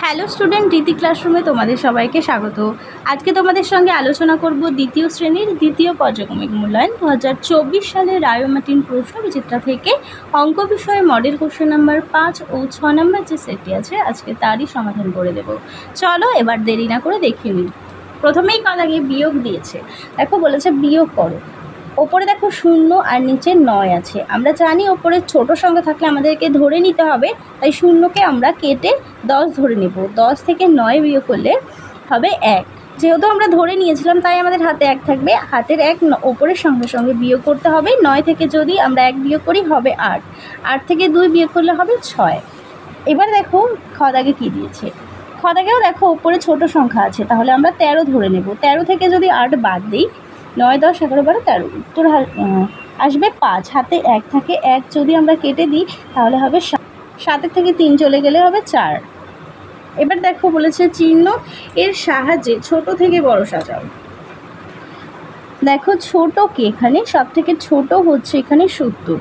Hello student, রীতি ক্লাসরুমে তোমাদের সবাইকে স্বাগত। আজকে তোমাদের সঙ্গে আলোচনা করব দ্বিতীয় শ্রেণীর দ্বিতীয় পর্যায়ক্রমিক মূল্যায়ন 2024 সালের রায়োমার্টিন প্রশ্ন বিচিত্রা থেকে অঙ্ক বিষয়ে মডেল কোশ্চেন নাম্বার 5 ও 6 নম্বর যে সেটটি আছে আজকে তারই সমাধান করে দেব। চলো এবার দেরি না করে দেখে নিই। প্রথমেই দাগে বিয়োগ দিয়েছে, দেখো বলেছে বিয়োগ করো। ওপরে দেখো 0 আর নিচে 9 আছে। আমরা জানি ওপরে ছোট সংখ্যা থাকলে আমাদেরকে ধরে নিতে হবে, তাই 0কে আমরা কেটে 10 ধরে নেব। 10 থেকে 9 বিয়োগ করলে হবে 1। যেহেতু আমরা ধরে নিয়েছিলাম তাই আমাদের হাতে 1 থাকবে। হাতের 1 ওপরের সঙ্গে সঙ্গে বিয়োগ করতে হবে। 9 থেকে যদি আমরা 1 বিয়োগ করি হবে 8। 8 থেকে 2 বিয়োগ করলে হবে 6। এবার দেখো দাগে কী দিয়েছে। দাগেও দেখো ওপরে ছোট সংখ্যা আছে, তাহলে আমরা 13 ধরে নেব। 13 থেকে যদি 8 বাদ দিই 9, 10, 11, 12, 13, উত্তর আসবে 5। হাতে 1 থাকে, 1 যদি আমরা কেটে দিই তাহলে হবে 7। 7 থেকে 3 চলে গেলে হবে 4। এবার দেখো বলেছে চিহ্ন এর সাহায্যে ছোট থেকে বড় সাজাও। দেখো ছোটকে এখানে সব থেকে ছোট হচ্ছে এখানে 70,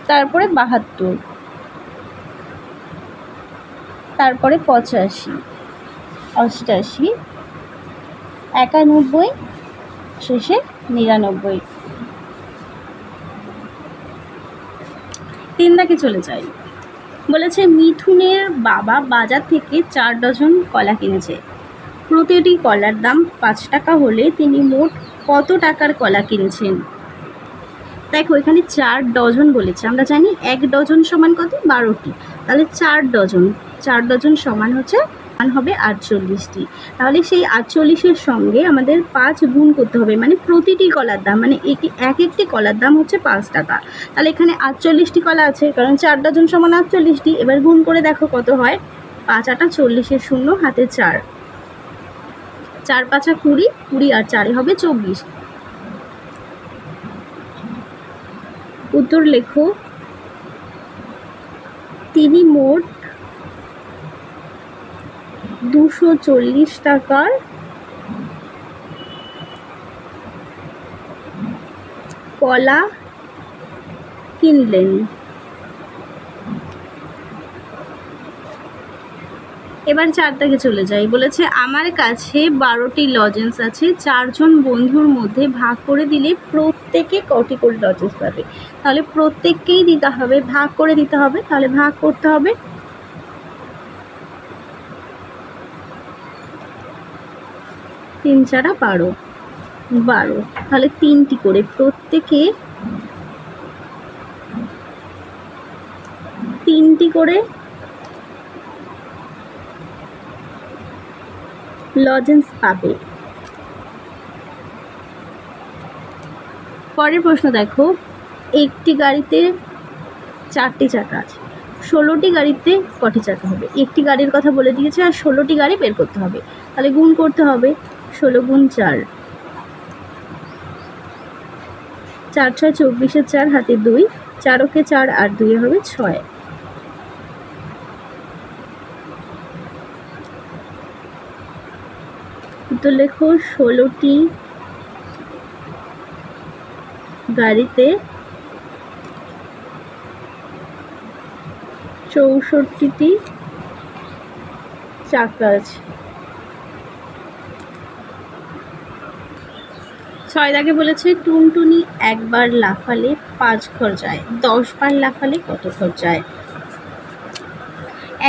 তারপরে 72, তারপরে 85, 88, 91, শেষে 99। 3 দাগে চলে যাই। বলেছে মিথুনের বাবা বাজার থেকে 4 ডজন কলা কিনেছে। প্রতিটি কলার দাম 5 টাকা হলে তিনি মোট কত টাকার কলা কিনেছেন? দেখো এখানে 4 ডজন বলেছে। আমরা জানি 1 ডজন সমান কত? 12টি। তাহলে 4 ডজন, 4 ডজন সমান হচ্ছে হবে 48টি। তাহলে সেই 48-এর সঙ্গে আমাদের 5 গুণ করতে হবে, মানে প্রতিটি কলার দাম, মানে এক একটি কলার দাম হচ্ছে 5 টাকা। তাহলে এখানে 48টি কলা আছে, কারণ 4 ডজন সমান 48টি। এবার গুণ করে দেখো কত হয়। 5 8 40, 0 হাতে 4, 4 5 20, 20 আর 4 হবে 24। উত্তর লেখো। তিনি মোট 240 টাকার কলা কিনলেন। এবার 4 থেকে চলে যাই। বলেছে আমার কাছে 12টি লজেন্স আছে। 4 জন বন্ধুর মধ্যে ভাগ করে দিলে প্রত্যেকে কটি করে লজেন্স পাবে? তাহলে প্রত্যেককেই দিতে হবে, ভাগ করে দিতে হবে। তাহলে ভাগ করতে হবে। 3 4 12, 12, তাহলে 3টি করে, প্রত্যেকে 3টি করে লজেন্স পাবে। পরের প্রশ্ন দেখো, একটি গাড়িতে 4টি চাকা আছে। 16টি গাড়িতে কটি চাকা হবে? একটি গাড়ির কথা বলে দিয়েছে আর 16টি গাড়ি বের করতে হবে। তাহলে গুণ করতে হবে। 16 গুণ 4, 4 6 24, 4 হাতে 2, 4 ওকে 4 আর 2 হবে 6। তো লেখো 16টি গাড়িতে 64টি চাকা আছে। 6 দাগে বলেছে টুনটুনি একবার লাফালে 5 ঘর যায়, 10 বার লাফালে কত ঘর যায়?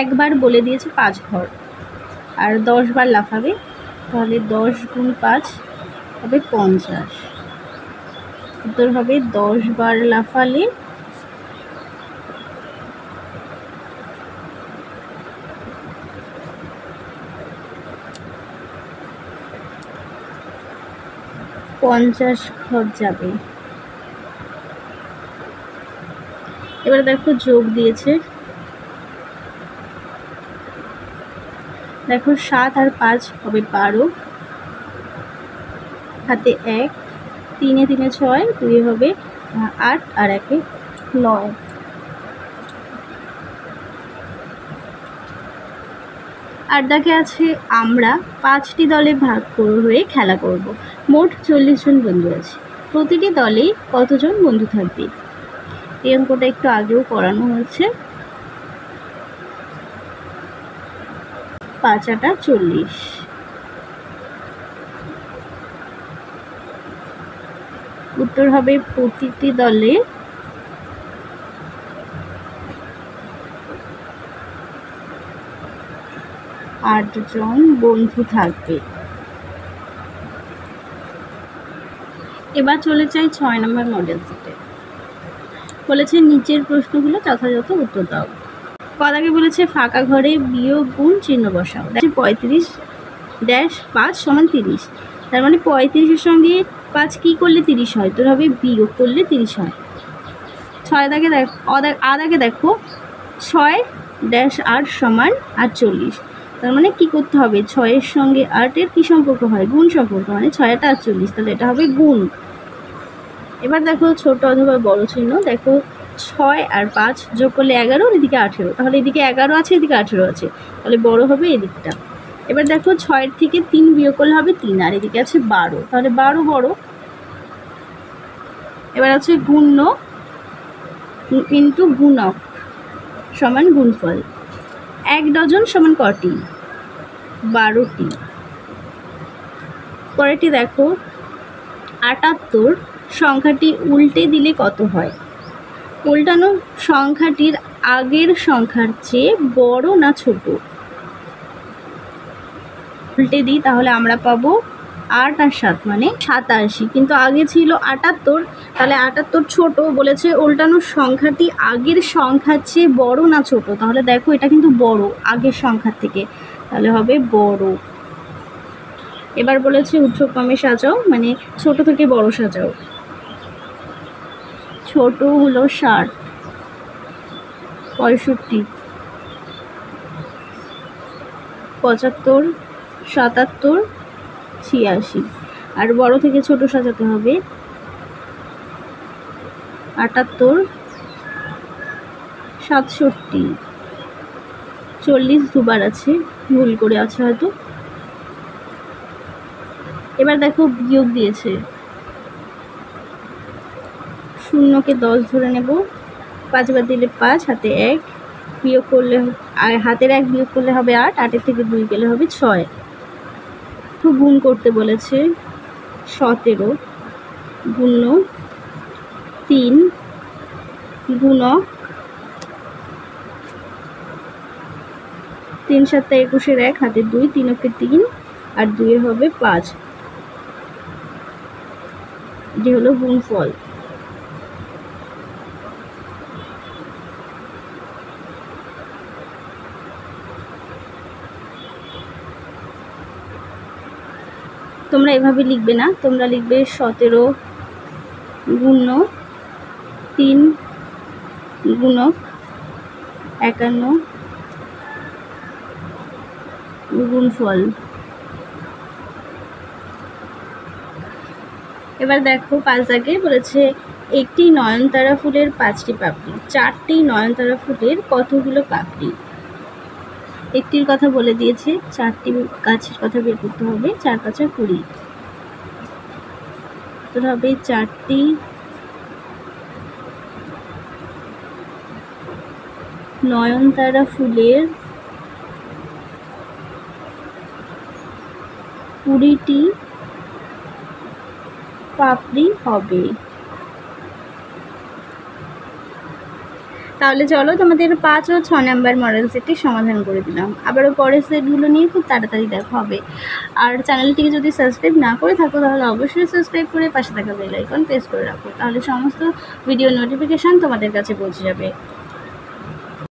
একবার বলে দিয়েছে 5 ঘর, আর 10 বার লাফাবে, তাহলে 10 গুণ 5 হবে 50। উত্তর হবে 10 বার লাফালে 50 ঘর যাবে। এবার দেখো যোগ দিয়েছে। দেখো 7 আর 5 হবে 12, হাতে 1, 3 3 6, 2 হবে 8 আর 1 9। আর দাগে আছে আমরা 5টি দলে ভাগ হয়ে খেলা করব। মোট 40 জন বন্ধু আছে। প্রতিটি দলে কতজন বন্ধু থাকবে? এই অঙ্কটা একটু আগেও করানো হয়েছে। 5 8 40। উত্তর হবে প্রতিটি দলে 8 জন বন্ধু থাকবে। এবার চলে যাই 6 নম্বর মডেল সেটে। বলেছে নিচের প্রশ্নগুলো যথাযথ উত্তর দাও। কদাকে বলেছে ফাঁকা ঘরে বিয়োগ গুণ চিহ্ন বসাও। 35-5 = 30। তার মানে 35-এর সঙ্গে 5 কী করলে 30 হয়? তোর হবে বিয়োগ করলে 30 হয়। 6 দাগে দেখো, আদাকে দেখো 6-8 = 48। তার মানে কী করতে হবে? 6-এর সঙ্গে 8-এর কী সম্পর্ক হয়? গুণ সম্পর্ক, মানে 6 8 48। তাহলে এটা হবে গুণ। এবার দেখো ছোট অথবা বড় চিহ্ন। দেখো 6 আর 5 যোগ করলে 11, এদিকে 18। তাহলে এদিকে 11 আছে, এদিকে 18 আছে, তাহলে বড় হবে এদিকটা। এবার দেখো 6-এর থেকে 3 বিয়োগ করলে হবে 3, আর এদিকে আছে 12, তাহলে 12 বড়। এবার আছে গুণ্য ইন্টু গুণক সমান গুণফল। 1 ডজন সমান কটি? 12টি। পরেরটি দেখো 78 সংখ্যাটি উল্টে দিলে কত হয়? উল্টানো সংখ্যাটির আগের সংখ্যার চেয়ে বড় না ছোট? উল্টে দিই তাহলে আমরা পাবো 8 আর 7 মানে 87, কিন্তু আগে ছিল 78, তাহলে 78 ছোট। বলেছে উল্টানো সংখ্যাটি আগের সংখ্যার চেয়ে বড় না ছোট? তাহলে দেখো এটা কিন্তু বড় আগের সংখ্যার থেকে, তাহলে হবে বড়। এবার বলেছে ঊর্ধ্বক্রমে সাজাও, মানে ছোট থেকে বড় সাজাও। ছোট হলো 60, 65, 75, 77, 86। আর বড় থেকে ছোট সাজাতে হবে 78, 67, 40 দুবার আছে, ভুল করে আছে হয়তো। এবার দেখো বিয়োগ দিয়েছে, শূন্যকে 10 ধরে নেব। 5 বার দিলে 5, হাতে 1 বিয়োগ করলে, আর হাতের 1 বিয়োগ করলে হবে 8, 8-এর থেকে 2 গেলে হবে 6। একটু গুণ করতে বলেছে। 17 গুণ্য 3 গুণক 3 7 21-এর 1, হাতে 2, 3-এ 3 আর 2-এ হবে 5। এটি হলো গুণফল। তোমরা এভাবে লিখবে না, তোমরা লিখবে 17 গুণ্য 3 গুণক 51 গুণফল। এবার দেখো 5 দাগে বলেছে একটি নয়নতারা ফুলের 5টি পাপড়ি, 4টি নয়নতারা ফুলের কতগুলো পাপড়ি? একটির কথা বলে দিয়েছে, 4টি গাছের কথা বের করতে হবে। 4 5 20, তো হবে 4টি নয়নতারা ফুলের 20টি পাপড়ি হবে। তাহলে চলো তোমাদের 5 ও 6 নাম্বার মডেল সেটটি সমাধান করে দিলাম। আবারও পরের সেটগুলো নিয়ে খুব তাড়াতাড়ি দেখা হবে। আর চ্যানেলটিকে যদি সাবস্ক্রাইব না করে থাকো তাহলে অবশ্যই সাবস্ক্রাইব করে পাশে থাকা বেল আইকন প্রেস করে রাখো, তাহলে সমস্ত ভিডিও নোটিফিকেশান তোমাদের কাছে পৌঁছে যাবে।